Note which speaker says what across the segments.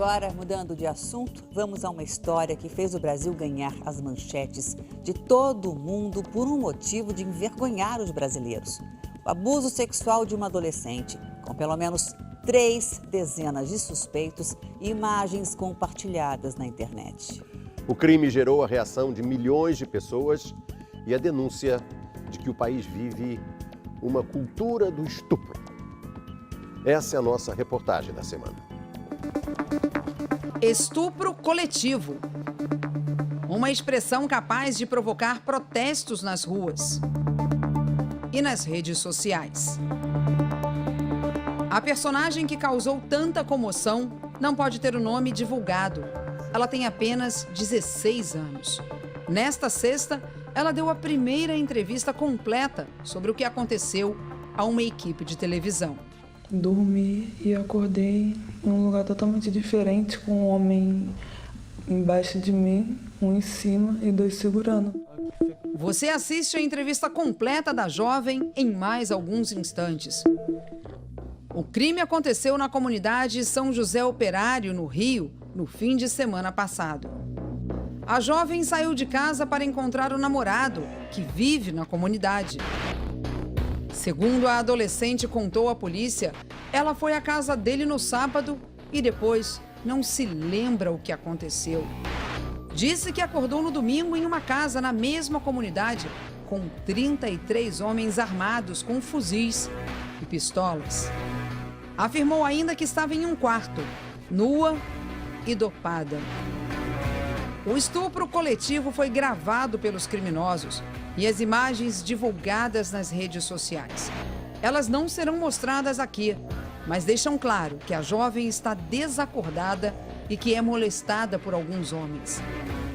Speaker 1: agora, mudando de assunto, vamos a uma história que fez o Brasil ganhar as manchetes de todo o mundo por um motivo de envergonhar os brasileiros. O abuso sexual de uma adolescente, com pelo menos 3 dezenas de suspeitos e imagens compartilhadas na internet.
Speaker 2: O crime gerou a reação de milhões de pessoas e a denúncia de que o país vive uma cultura do estupro. Essa é a nossa reportagem da semana.
Speaker 3: Estupro coletivo. Uma expressão capaz de provocar protestos nas ruas e nas redes sociais. A personagem que causou tanta comoção não pode ter o nome divulgado. Ela tem apenas 16 anos. Nesta sexta, ela deu a primeira entrevista completa sobre o que aconteceu a uma equipe de televisão.
Speaker 4: Dormi e acordei em um lugar totalmente diferente, com um homem embaixo de mim, um em cima e 2 segurando.
Speaker 3: Você assiste a entrevista completa da jovem em mais alguns instantes. O crime aconteceu na comunidade São José Operário, no Rio, no fim de semana passado. A jovem saiu de casa para encontrar o namorado, que vive na comunidade. Segundo a adolescente contou à polícia, ela foi à casa dele no sábado e depois não se lembra o que aconteceu. Disse que acordou no domingo em uma casa na mesma comunidade, com 33 homens armados com fuzis e pistolas. Afirmou ainda que estava em um quarto, nua e dopada. O estupro coletivo foi gravado pelos criminosos e as imagens divulgadas nas redes sociais. Elas não serão mostradas aqui, mas deixam claro que a jovem está desacordada e que é molestada por alguns homens.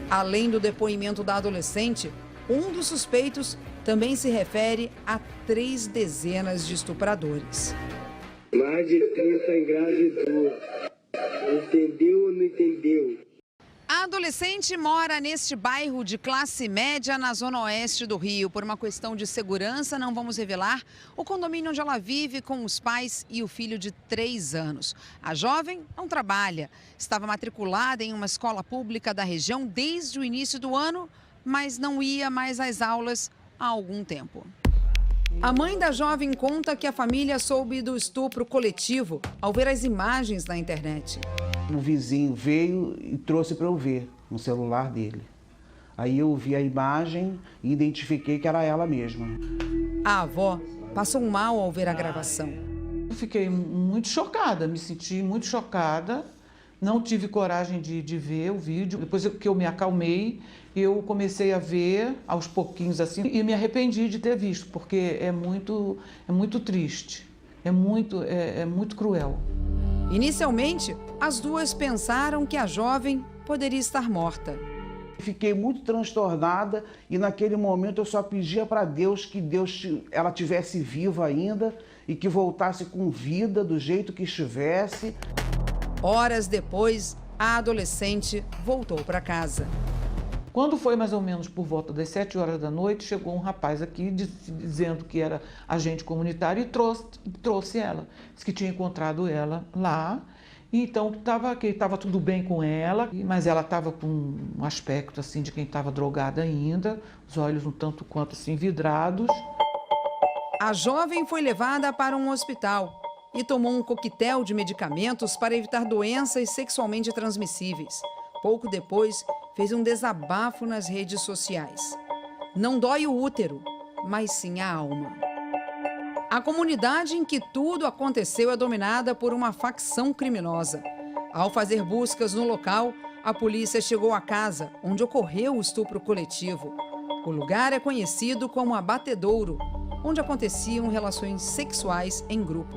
Speaker 3: Além do depoimento da adolescente, um dos suspeitos também se refere a 3 dezenas de estupradores.
Speaker 5: Mais de 30 engravidou. Entendeu ou não entendeu?
Speaker 3: A adolescente mora neste bairro de classe média na zona oeste do Rio. Por uma questão de segurança, não vamos revelar o condomínio onde ela vive com os pais e o filho de 3 anos. A jovem não trabalha. Estava matriculada em uma escola pública da região desde o início do ano, mas não ia mais às aulas há algum tempo. A mãe da jovem conta que a família soube do estupro coletivo ao ver as imagens na internet.
Speaker 6: Um vizinho veio e trouxe para eu ver no celular dele. Aí eu vi a imagem e identifiquei que era ela mesma.
Speaker 3: A avó passou mal ao ver a gravação.
Speaker 7: Eu fiquei muito chocada, me senti muito chocada. Não tive coragem de ver o vídeo. Depois que eu me acalmei, eu comecei a ver aos pouquinhos assim e me arrependi de ter visto, porque é muito triste, é muito cruel.
Speaker 3: Inicialmente, as duas pensaram que a jovem poderia estar morta.
Speaker 6: Fiquei muito transtornada e naquele momento eu só pedia para Deus que ela tivesse viva ainda e que voltasse com vida do jeito que estivesse.
Speaker 3: Horas depois, a adolescente voltou para casa.
Speaker 7: Quando foi mais ou menos por volta das 7 horas da noite, chegou um rapaz aqui dizendo que era agente comunitário e trouxe ela. Disse que tinha encontrado ela lá, e então estava tudo bem com ela, mas ela estava com um aspecto assim de quem estava drogada ainda, os olhos um tanto quanto assim vidrados.
Speaker 3: A jovem foi levada para um hospital e tomou um coquetel de medicamentos para evitar doenças sexualmente transmissíveis. Pouco depois, fez um desabafo nas redes sociais. Não dói o útero, mas sim a alma. A comunidade em que tudo aconteceu é dominada por uma facção criminosa. Ao fazer buscas no local, a polícia chegou à casa onde ocorreu o estupro coletivo. O lugar é conhecido como Abatedouro, onde aconteciam relações sexuais em grupo.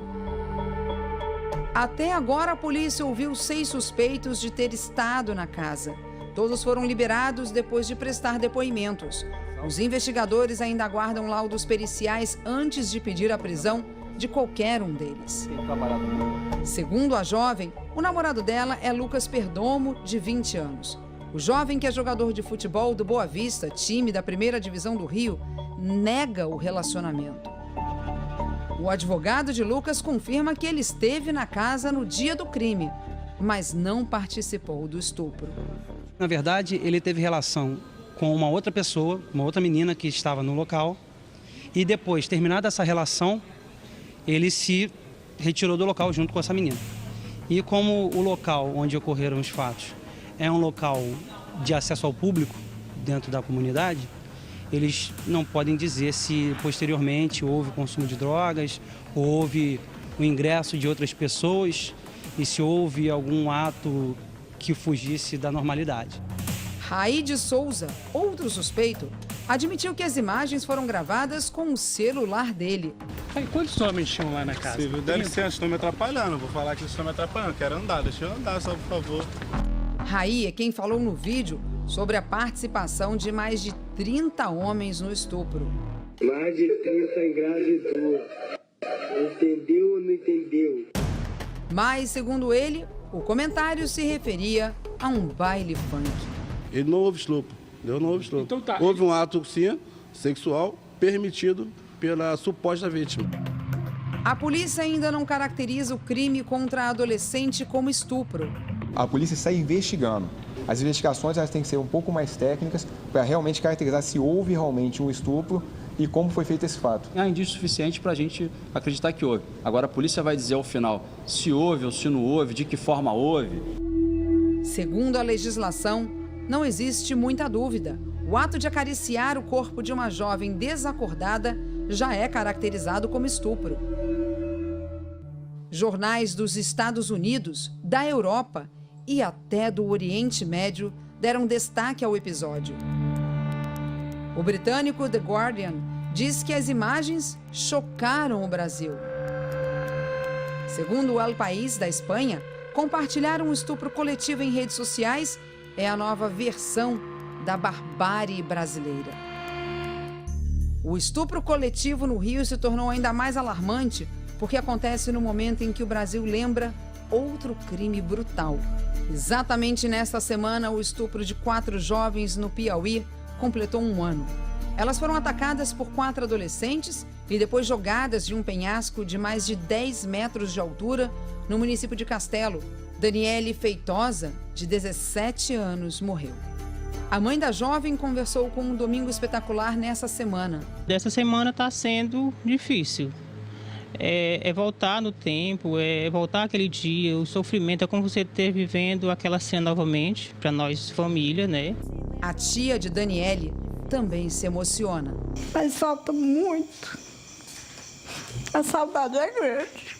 Speaker 3: Até agora, a polícia ouviu 6 suspeitos de ter estado na casa. Todos foram liberados depois de prestar depoimentos. Os investigadores ainda aguardam laudos periciais antes de pedir a prisão de qualquer um deles. Segundo a jovem, o namorado dela é Lucas Perdomo, de 20 anos. O jovem, que é jogador de futebol do Boa Vista, time da 1ª divisão do Rio, nega o relacionamento. O advogado de Lucas confirma que ele esteve na casa no dia do crime, mas não participou do estupro.
Speaker 8: Na verdade, ele teve relação com uma outra pessoa, uma outra menina que estava no local, e depois, terminada essa relação, ele se retirou do local junto com essa menina. E como o local onde ocorreram os fatos é um local de acesso ao público dentro da comunidade, eles não podem dizer se posteriormente houve consumo de drogas, houve o ingresso de outras pessoas e se houve algum ato que fugisse da normalidade.
Speaker 3: Raí de Souza, outro suspeito, admitiu que as imagens foram gravadas com o celular dele.
Speaker 9: Aí, quantos homens tinham lá na casa?
Speaker 10: Silvio, dá licença, estão me atrapalhando. Vou falar que eles estão me atrapalhando. Quero andar, deixa eu andar só, por favor.
Speaker 3: Raí é quem falou no vídeo sobre a participação de mais de 30 homens no estupro.
Speaker 5: Mais de 30 engravidou. Entendeu ou não entendeu?
Speaker 3: Mas, segundo ele, o comentário se referia a um baile funk.
Speaker 10: Ele não houve estupro. Não houve estupro.
Speaker 9: Então tá.
Speaker 10: Houve um ato, sim, sexual, permitido pela suposta vítima.
Speaker 3: A polícia ainda não caracteriza o crime contra a adolescente como estupro.
Speaker 11: A polícia está investigando. As investigações elas têm que ser um pouco mais técnicas para realmente caracterizar se houve realmente um estupro e como foi feito esse fato.
Speaker 12: Há indício suficiente para a gente acreditar que houve. Agora a polícia vai dizer ao final se houve ou se não houve, de que forma houve.
Speaker 3: Segundo a legislação, não existe muita dúvida. O ato de acariciar o corpo de uma jovem desacordada já é caracterizado como estupro. Jornais dos Estados Unidos, da Europa e até do Oriente Médio deram destaque ao episódio. O britânico The Guardian diz que as imagens chocaram o Brasil. Segundo o El País, da Espanha, compartilhar um estupro coletivo em redes sociais é a nova versão da barbárie brasileira. O estupro coletivo no Rio se tornou ainda mais alarmante porque acontece no momento em que o Brasil lembra outro crime brutal. Exatamente nesta semana, o estupro de 4 jovens no Piauí completou 1 ano. Elas foram atacadas por 4 adolescentes e depois jogadas de um penhasco de mais de 10 metros de altura no município de Castelo. Daniele Feitosa, de 17 anos, morreu. A mãe da jovem conversou com um Domingo Espetacular nessa semana.
Speaker 13: Dessa semana está sendo difícil. É voltar no tempo, é voltar aquele dia, o sofrimento, é como você ter vivendo aquela cena novamente, para nós, família, né?
Speaker 3: A tia de Daniele também se emociona.
Speaker 14: Mas falta muito. A saudade é grande.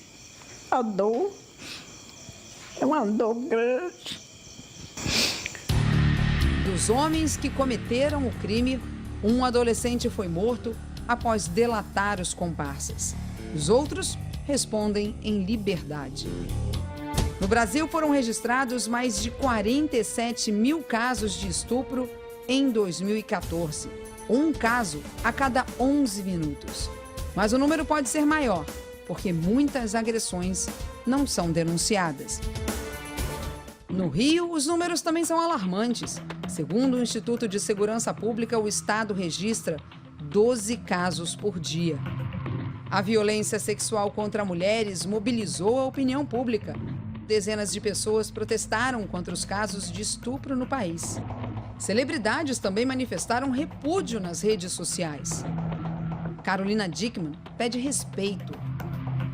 Speaker 14: A dor é uma dor grande.
Speaker 3: Dos homens que cometeram o crime, um adolescente foi morto após delatar os comparsas. Os outros respondem em liberdade. No Brasil foram registrados mais de 47 mil casos de estupro em 2014. Um caso a cada 11 minutos. Mas o número pode ser maior, porque muitas agressões não são denunciadas. No Rio, os números também são alarmantes. Segundo o Instituto de Segurança Pública, o estado registra 12 casos por dia. A violência sexual contra mulheres mobilizou a opinião pública. Dezenas de pessoas protestaram contra os casos de estupro no país. Celebridades também manifestaram repúdio nas redes sociais. Carolina Dickmann pede respeito.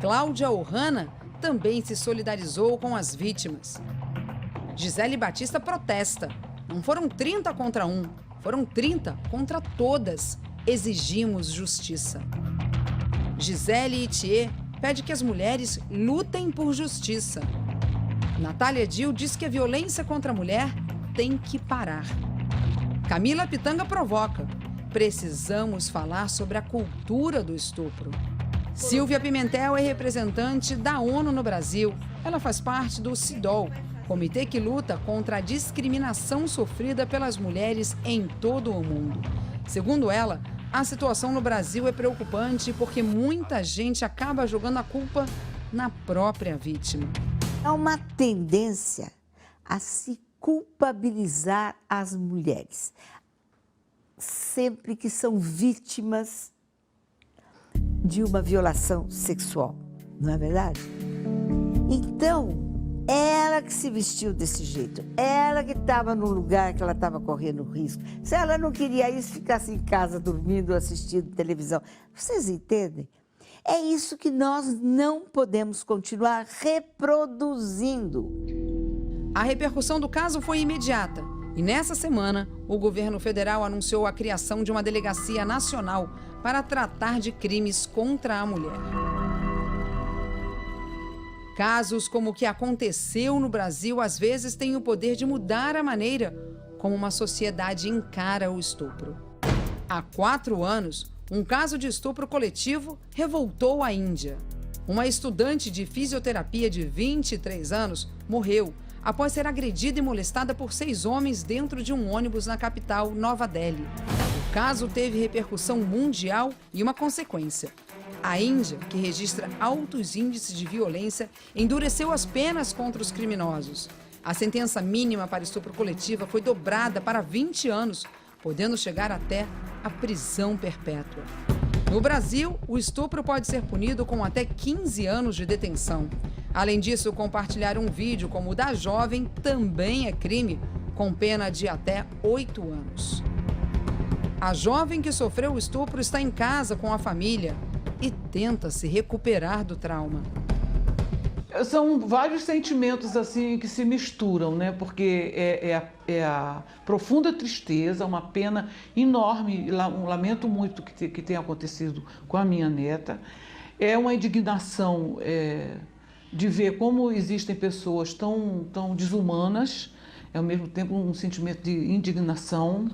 Speaker 3: Cláudia Ohana também se solidarizou com as vítimas. Gisele Batista protesta. Não foram 30 contra 1, foram 30 contra todas. Exigimos justiça. Gisele Itier pede que as mulheres lutem por justiça. Natália Dill diz que a violência contra a mulher tem que parar. Camila Pitanga provoca. Precisamos falar sobre a cultura do estupro. Silvia Pimentel é representante da ONU no Brasil. Ela faz parte do CIDOL, comitê que luta contra a discriminação sofrida pelas mulheres em todo o mundo. Segundo ela, a situação no Brasil é preocupante porque muita gente acaba jogando a culpa na própria vítima.
Speaker 15: Há uma tendência a se culpabilizar as mulheres, sempre que são vítimas de uma violação sexual, não é verdade? Então, ela ela que se vestiu desse jeito, ela que estava no lugar que ela estava correndo risco. Se ela não queria isso, ficasse em casa dormindo, assistindo televisão. Vocês entendem? É isso que nós não podemos continuar reproduzindo.
Speaker 3: A repercussão do caso foi imediata. E nessa semana, o governo federal anunciou a criação de uma delegacia nacional para tratar de crimes contra a mulher. Casos como o que aconteceu no Brasil, às vezes, têm o poder de mudar a maneira como uma sociedade encara o estupro. Há 4 anos, um caso de estupro coletivo revoltou a Índia. Uma estudante de fisioterapia de 23 anos morreu após ser agredida e molestada por 6 homens dentro de um ônibus na capital, Nova Delhi. O caso teve repercussão mundial e uma consequência. A Índia, que registra altos índices de violência, endureceu as penas contra os criminosos. A sentença mínima para estupro coletivo foi dobrada para 20 anos, podendo chegar até a prisão perpétua. No Brasil, o estupro pode ser punido com até 15 anos de detenção. Além disso, compartilhar um vídeo como o da jovem também é crime, com pena de até 8 anos. A jovem que sofreu o estupro está em casa com a família e tenta se recuperar do trauma.
Speaker 7: São vários sentimentos assim que se misturam, né? Porque é a profunda tristeza, uma pena enorme, um lamento muito que tenha acontecido com a minha neta. É uma indignação de ver como existem pessoas tão desumanas, ao mesmo tempo um sentimento de indignação.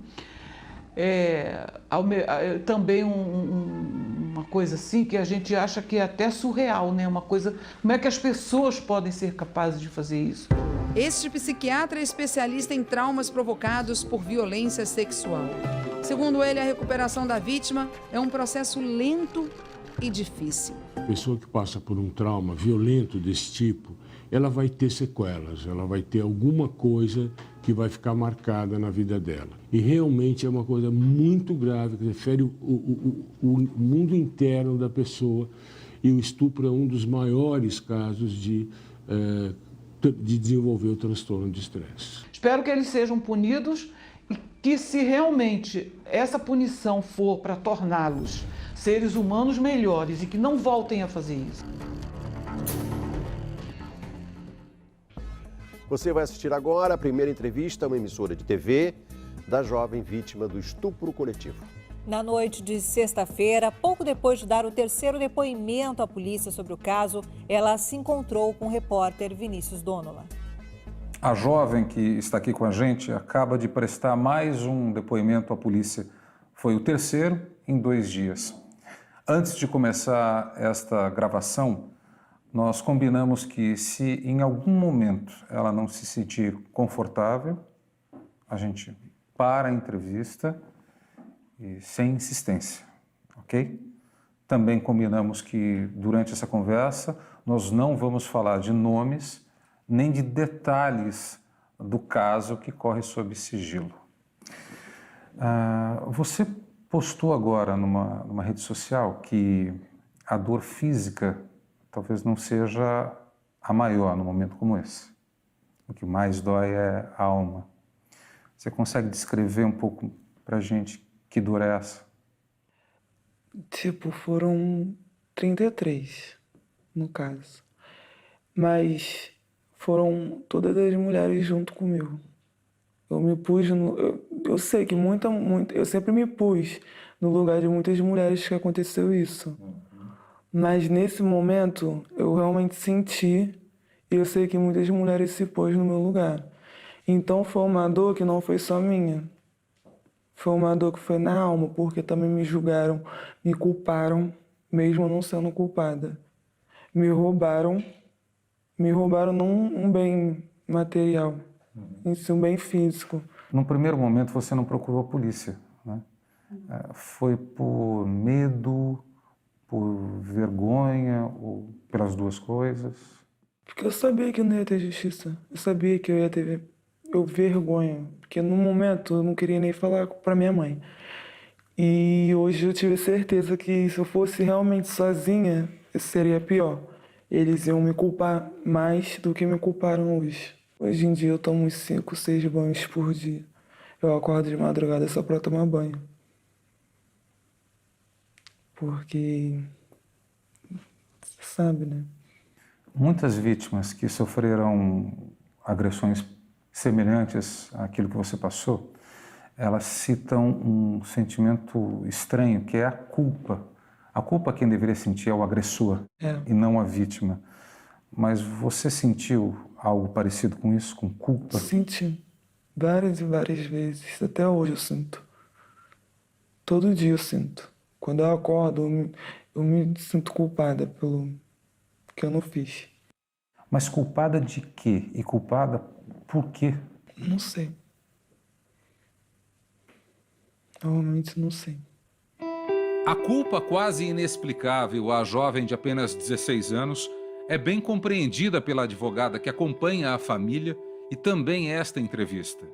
Speaker 7: Também uma coisa assim que a gente acha que é até surreal, né? Uma coisa, como é que as pessoas podem ser capazes de fazer isso?
Speaker 3: Este psiquiatra é especialista em traumas provocados por violência sexual. Segundo ele, a recuperação da vítima é um processo lento e difícil.
Speaker 16: A pessoa que passa por um trauma violento desse tipo, ela vai ter sequelas, ela vai ter alguma coisa que vai ficar marcada na vida dela. E realmente é uma coisa muito grave, que refere o mundo interno da pessoa, e o estupro é um dos maiores casos de desenvolver o transtorno de estresse.
Speaker 7: Espero que eles sejam punidos e que, se realmente essa punição for para torná-los seres humanos melhores e que não voltem a fazer isso.
Speaker 2: Você vai assistir agora a primeira entrevista a uma emissora de TV da jovem vítima do estupro coletivo.
Speaker 17: Na noite de sexta-feira, pouco depois de dar o 3º depoimento à polícia sobre o caso, ela se encontrou com o repórter Vinícius Donola.
Speaker 18: A jovem que está aqui com a gente acaba de prestar mais um depoimento à polícia. Foi o 3º em 2 dias. Antes de começar esta gravação, nós combinamos que, se em algum momento ela não se sentir confortável, a gente para a entrevista e sem insistência, ok? Também combinamos que, durante essa conversa, nós não vamos falar de nomes nem de detalhes do caso que corre sob sigilo. Você postou agora numa rede social que a dor física talvez não seja a maior num momento como esse. O que mais dói é a alma. Você consegue descrever um pouco pra gente que dor é essa?
Speaker 4: Foram 33, no caso. Mas foram todas as mulheres junto comigo. Eu me pus eu sei que eu sempre me pus no lugar de muitas mulheres que aconteceu isso. Mas nesse momento eu realmente senti, e eu sei que muitas mulheres se pôs no meu lugar. Então foi uma dor que não foi só minha. Foi uma dor que foi na alma, porque também me julgaram, me culparam, mesmo não sendo culpada. Me roubaram não um bem material, em si um bem físico.
Speaker 18: Num primeiro momento você não procurou a polícia, né? Foi por medo, por vergonha ou pelas duas coisas?
Speaker 4: Porque eu sabia que eu não ia ter justiça. Eu sabia que eu ia ter vergonha. Porque no momento eu não queria nem falar pra minha mãe. E hoje eu tive certeza que, se eu fosse realmente sozinha, seria pior. Eles iam me culpar mais do que me culparam hoje. Hoje em dia eu tomo uns 5, 6 banhos por dia. Eu acordo de madrugada só para tomar banho. Porque, sabe, né?
Speaker 18: Muitas vítimas que sofreram agressões semelhantes àquilo que você passou, elas citam um sentimento estranho, que é a culpa. A culpa quem deveria sentir é o agressor e não a vítima. Mas você sentiu algo parecido com isso, com culpa?
Speaker 4: Senti. Várias e várias vezes. Até hoje eu sinto. Todo dia eu sinto. Quando eu acordo, eu me sinto culpada pelo que eu não fiz.
Speaker 18: Mas culpada de quê? E culpada por quê?
Speaker 4: Não sei. Realmente não sei.
Speaker 19: A culpa quase inexplicável à jovem de apenas 16 anos é bem compreendida pela advogada que acompanha a família e também esta entrevista.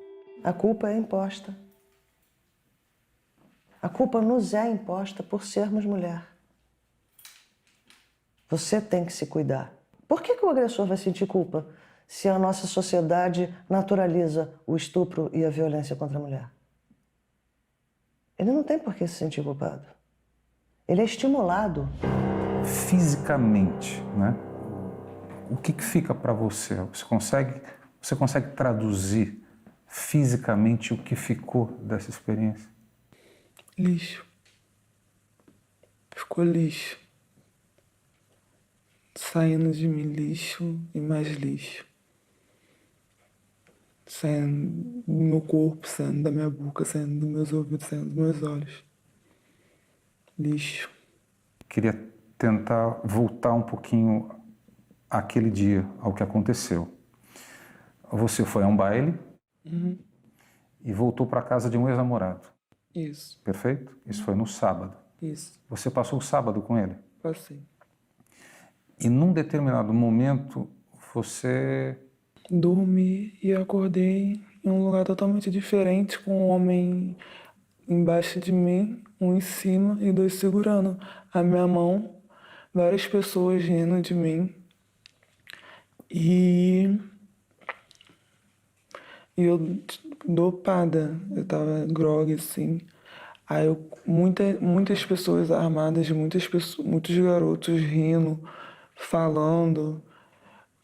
Speaker 20: A culpa é imposta. A culpa nos é imposta por sermos mulher. Você tem que se cuidar. Por que o agressor vai sentir culpa se a nossa sociedade naturaliza o estupro e a violência contra a mulher? Ele não tem por que se sentir culpado. Ele é estimulado.
Speaker 18: Fisicamente, né? O que fica para você? Você consegue traduzir fisicamente o que ficou dessa experiência?
Speaker 4: Lixo. Ficou lixo. Saindo de mim lixo e mais lixo. Saindo do meu corpo, saindo da minha boca, saindo dos meus ouvidos, saindo dos meus olhos. Lixo.
Speaker 18: Queria tentar voltar um pouquinho àquele dia, ao que aconteceu. Você foi a um baile e voltou para a casa de um ex-namorado.
Speaker 4: Isso.
Speaker 18: Perfeito? Isso foi no sábado.
Speaker 4: Isso.
Speaker 18: Você passou o sábado com ele?
Speaker 4: Passei.
Speaker 18: E num determinado momento, você...
Speaker 4: Dormi e acordei em um lugar totalmente diferente, com um homem embaixo de mim, um em cima e 2 segurando a minha mão, várias pessoas rindo de mim. E eu dopada, eu tava grogue assim. Aí muitas pessoas armadas, muitos garotos rindo, falando,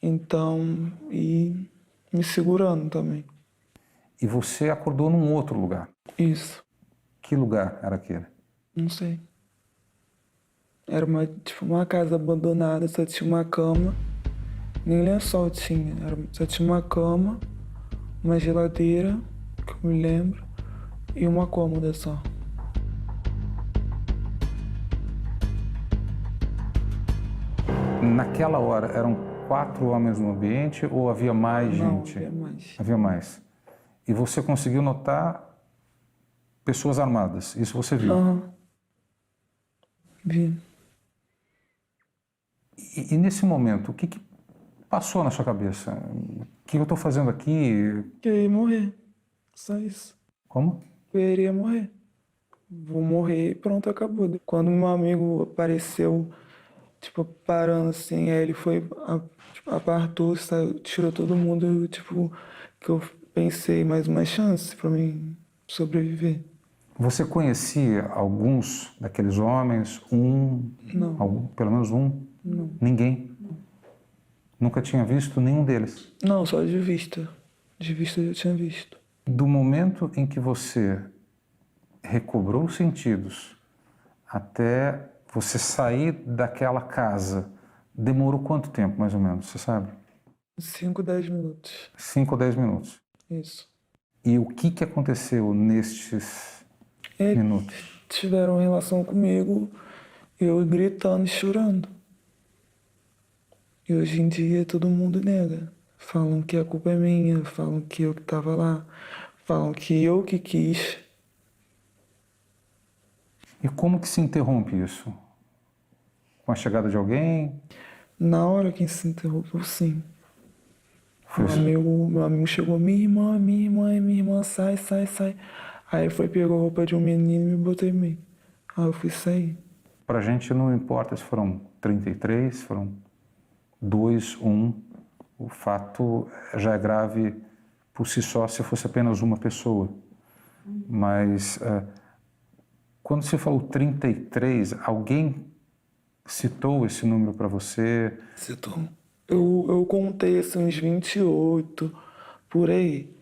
Speaker 4: então, e me segurando também.
Speaker 18: E você acordou num outro lugar?
Speaker 4: Isso.
Speaker 18: Que lugar era aquele?
Speaker 4: Não sei. Era uma casa abandonada, só tinha uma cama, nem lençol tinha, só tinha uma cama, uma geladeira, que eu me lembro, e uma cômoda só.
Speaker 18: Naquela hora, eram 4 homens no ambiente ou havia mais gente?
Speaker 4: Não, havia mais.
Speaker 18: Havia mais. E você conseguiu notar pessoas armadas, isso você viu?
Speaker 4: Vi.
Speaker 18: E nesse momento, o que passou na sua cabeça? O que eu estou fazendo aqui?
Speaker 4: Que eu ia morrer, só isso.
Speaker 18: Como?
Speaker 4: Eu iria morrer. Vou morrer e pronto, acabou. Quando meu amigo apareceu, parando assim, aí ele foi, apartou, saiu, tirou todo mundo, que eu pensei, mais uma chance para mim sobreviver.
Speaker 18: Você conhecia alguns daqueles homens?
Speaker 4: Não.
Speaker 18: Pelo menos um?
Speaker 4: Não.
Speaker 18: Ninguém?
Speaker 4: Não.
Speaker 18: Nunca tinha visto nenhum deles?
Speaker 4: Não, só de vista. De vista eu já tinha visto.
Speaker 18: Do momento em que você recobrou os sentidos até você sair daquela casa, demorou quanto tempo, mais ou menos, você sabe?
Speaker 4: 5, 10 minutos.
Speaker 18: 5 ou 10 minutos.
Speaker 4: Isso.
Speaker 18: E o que aconteceu nestes minutos?
Speaker 4: Tiveram relação comigo, eu gritando e chorando. E hoje em dia todo mundo nega. Falam que a culpa é minha, falam que eu que estava lá, falam que eu que quis.
Speaker 18: E como que se interrompe isso? Com a chegada de alguém?
Speaker 4: Na hora que se interrompeu, sim. Meu amigo chegou, minha irmã, sai. Aí foi, pegou a roupa de um menino e me botou em mim. Aí eu fui sair.
Speaker 18: Pra gente não importa se foram 33, foram 2, 1. O fato já é grave por si só se fosse apenas uma pessoa. Mas quando você falou 33, alguém citou esse número para você?
Speaker 4: Citou. Eu contei assim, uns 28, por aí.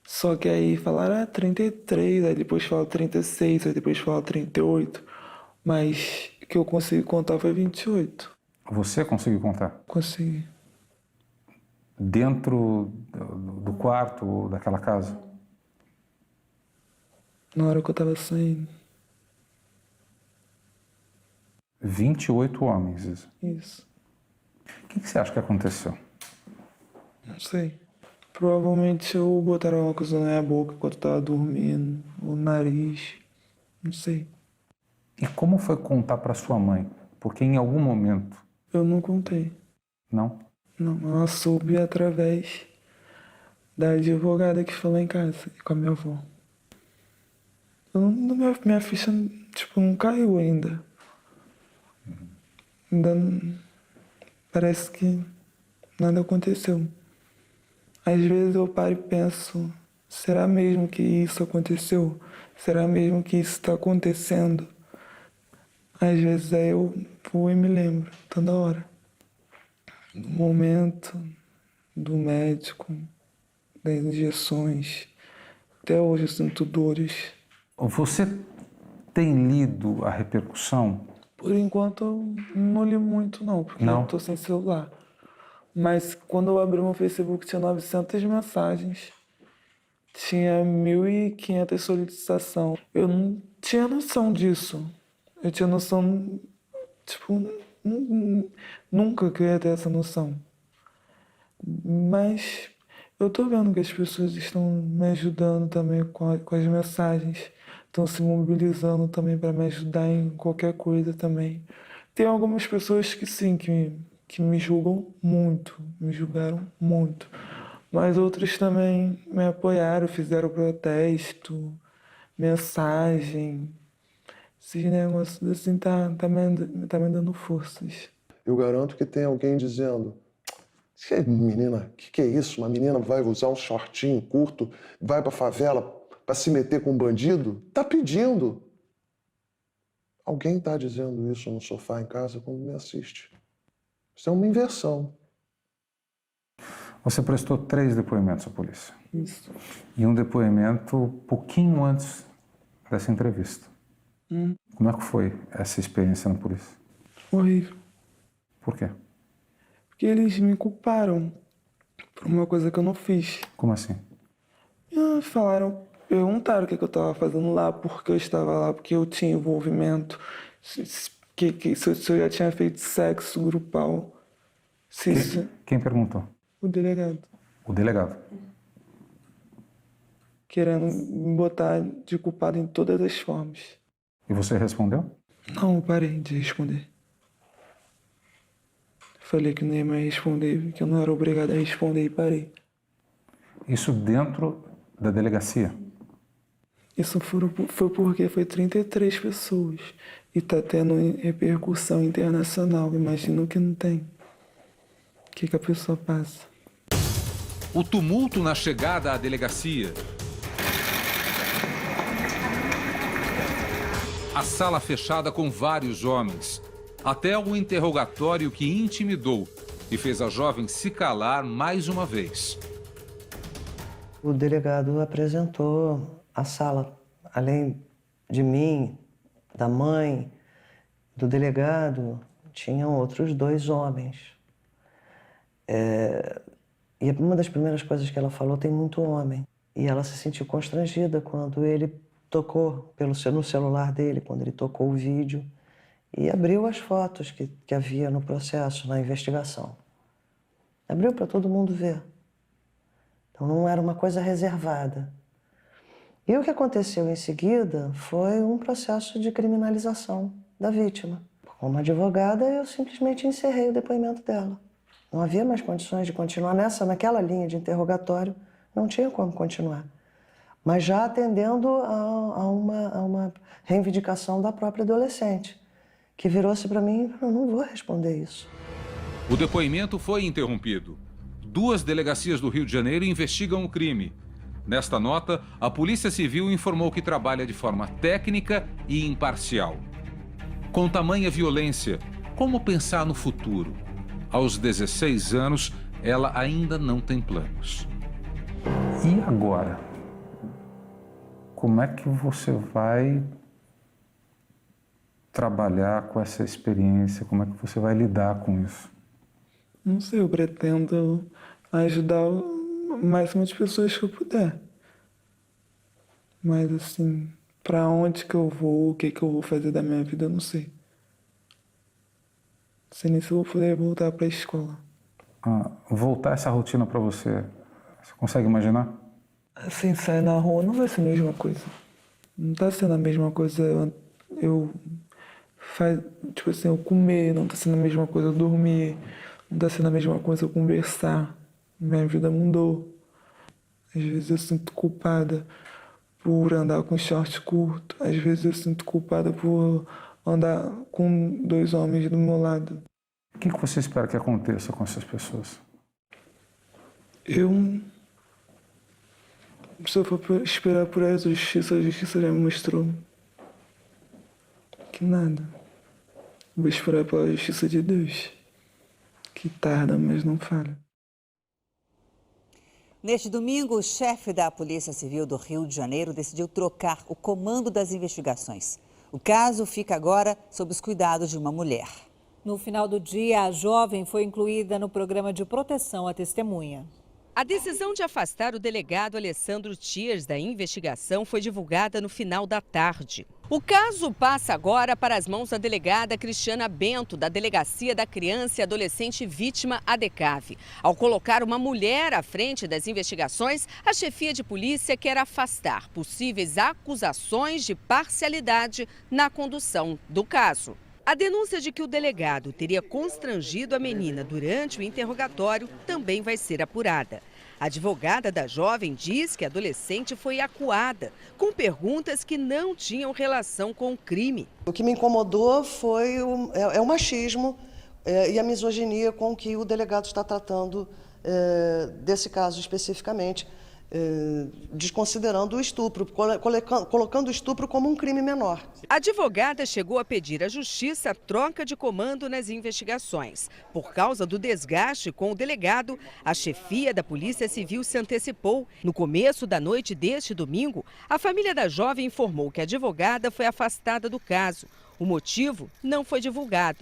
Speaker 4: Só que aí falaram 33, aí depois falaram 36, aí depois falaram 38. Mas o que eu consegui contar foi 28.
Speaker 18: Você conseguiu contar?
Speaker 4: Consegui.
Speaker 18: Dentro do quarto daquela casa?
Speaker 4: Na hora que eu tava saindo.
Speaker 18: 28 homens, isso?
Speaker 4: Isso.
Speaker 18: O que você acha que aconteceu?
Speaker 4: Não sei. Provavelmente eu botaram uma coisa na minha boca enquanto eu tava dormindo, o nariz, não sei.
Speaker 18: E como foi contar para sua mãe? Porque em algum momento...
Speaker 4: Eu não contei.
Speaker 18: Não?
Speaker 4: Não, ela soube através da advogada que foi lá em casa, com a minha avó. Minha ficha, tipo, não caiu ainda. Ainda não, parece que nada aconteceu. Às vezes eu paro e penso, será mesmo que isso aconteceu? Será mesmo que isso está acontecendo? Às vezes aí eu vou e me lembro, toda hora. Do momento, do médico, das injeções. Até hoje eu sinto dores.
Speaker 18: Você tem lido a repercussão?
Speaker 4: Por enquanto eu não li muito não, porque eu tô sem celular. Mas quando eu abri meu Facebook tinha 900 mensagens. Tinha 1.500 solicitações. Eu não tinha noção disso. Eu tinha noção, tipo, nunca que eu ia ter essa noção. Mas eu tô vendo que as pessoas estão me ajudando também com as mensagens. Estão se mobilizando também para me ajudar em qualquer coisa também. Tem algumas pessoas que sim, que me julgam muito, me julgaram muito. Mas outros também me apoiaram, fizeram protesto, mensagem. Esses negócios assim tá me dando forças.
Speaker 21: Eu garanto que tem alguém dizendo: menina, que é isso? Uma menina vai usar um shortinho curto, vai pra favela para se meter com um bandido? Tá pedindo. Alguém tá dizendo isso no sofá em casa quando me assiste. Isso é uma inversão.
Speaker 18: Você prestou 3 depoimentos à polícia.
Speaker 4: Isso.
Speaker 18: E um depoimento pouquinho antes dessa entrevista. Como é que foi essa experiência na polícia?
Speaker 4: Horrível.
Speaker 18: Por quê?
Speaker 4: Porque eles me culparam por uma coisa que eu não fiz.
Speaker 18: Como assim?
Speaker 4: Perguntaram o que eu estava fazendo lá, porque eu estava lá, porque eu tinha envolvimento, se eu já tinha feito sexo grupal.
Speaker 18: Quem perguntou?
Speaker 4: O delegado.
Speaker 18: O delegado.
Speaker 4: Querendo me botar de culpado em todas as formas.
Speaker 18: E você respondeu?
Speaker 4: Não, eu parei de responder. Falei que não ia mais responder, que eu não era obrigado a responder e parei.
Speaker 18: Isso dentro da delegacia?
Speaker 4: Isso foi porque foi 33 pessoas e tá tendo repercussão internacional. Imagino que não tem. O que a pessoa passa?
Speaker 19: O tumulto na chegada à delegacia. A sala fechada com vários homens. Até um interrogatório que intimidou e fez a jovem se calar mais uma vez.
Speaker 20: O delegado apresentou a sala, além de mim, da mãe, do delegado, tinham outros 2 homens. E uma das primeiras coisas que ela falou, tem muito homem. E ela se sentiu constrangida quando ele tocou no celular dele, quando ele tocou o vídeo e abriu as fotos que havia no processo, na investigação. Abriu para todo mundo ver. Então não era uma coisa reservada. E o que aconteceu em seguida foi um processo de criminalização da vítima. Como advogada, eu simplesmente encerrei o depoimento dela. Não havia mais condições de continuar naquela linha de interrogatório, não tinha como continuar. Mas já atendendo a uma reivindicação da própria adolescente, que virou-se para mim e falou: não vou responder isso.
Speaker 19: O depoimento foi interrompido. 2 delegacias do Rio de Janeiro investigam o crime. Nesta nota, a Polícia Civil informou que trabalha de forma técnica e imparcial. Com tamanha violência, como pensar no futuro? Aos 16 anos, ela ainda não tem planos.
Speaker 18: E agora? Como é que você vai trabalhar com essa experiência? Como é que você vai lidar com isso?
Speaker 4: Não sei, eu pretendo ajudar o máximo de pessoas que eu puder. Mas assim, pra onde que eu vou, o que que eu vou fazer da minha vida, eu não sei. Não sei nem se eu vou poder voltar pra escola.
Speaker 18: Voltar essa rotina pra você, você consegue imaginar?
Speaker 4: Assim, sair na rua não vai ser a mesma coisa. Não tá sendo a mesma coisa eu comer, não tá sendo a mesma coisa eu dormir, não tá sendo a mesma coisa eu conversar. Minha vida mudou. Às vezes eu sinto culpada por andar com short curto. Às vezes eu sinto culpada por andar com 2 homens do meu lado.
Speaker 18: O que você espera que aconteça com essas pessoas?
Speaker 4: Se eu for esperar por a justiça já me mostrou que nada. Vou esperar pela justiça de Deus, que tarda, mas não falha.
Speaker 1: Neste domingo, o chefe da Polícia Civil do Rio de Janeiro decidiu trocar o comando das investigações. O caso fica agora sob os cuidados de uma mulher.
Speaker 17: No final do dia, a jovem foi incluída no programa de proteção à testemunha.
Speaker 22: A decisão de afastar o delegado Alessandro Thiers da investigação foi divulgada no final da tarde. O caso passa agora para as mãos da delegada Cristiana Bento, da Delegacia da Criança e Adolescente Vítima ADECAV. Ao colocar uma mulher à frente das investigações, a chefia de polícia quer afastar possíveis acusações de parcialidade na condução do caso. A denúncia de que o delegado teria constrangido a menina durante o interrogatório também vai ser apurada. A advogada da jovem diz que a adolescente foi acuada, com perguntas que não tinham relação com o crime.
Speaker 20: O que me incomodou foi o machismo e a misoginia com que o delegado está tratando desse caso especificamente, desconsiderando o estupro, colocando o estupro como um crime menor.
Speaker 22: A advogada chegou a pedir à Justiça a troca de comando nas investigações. Por causa do desgaste com o delegado, a chefia da Polícia Civil se antecipou. No começo da noite deste domingo, a família da jovem informou que a advogada foi afastada do caso. O motivo não foi divulgado.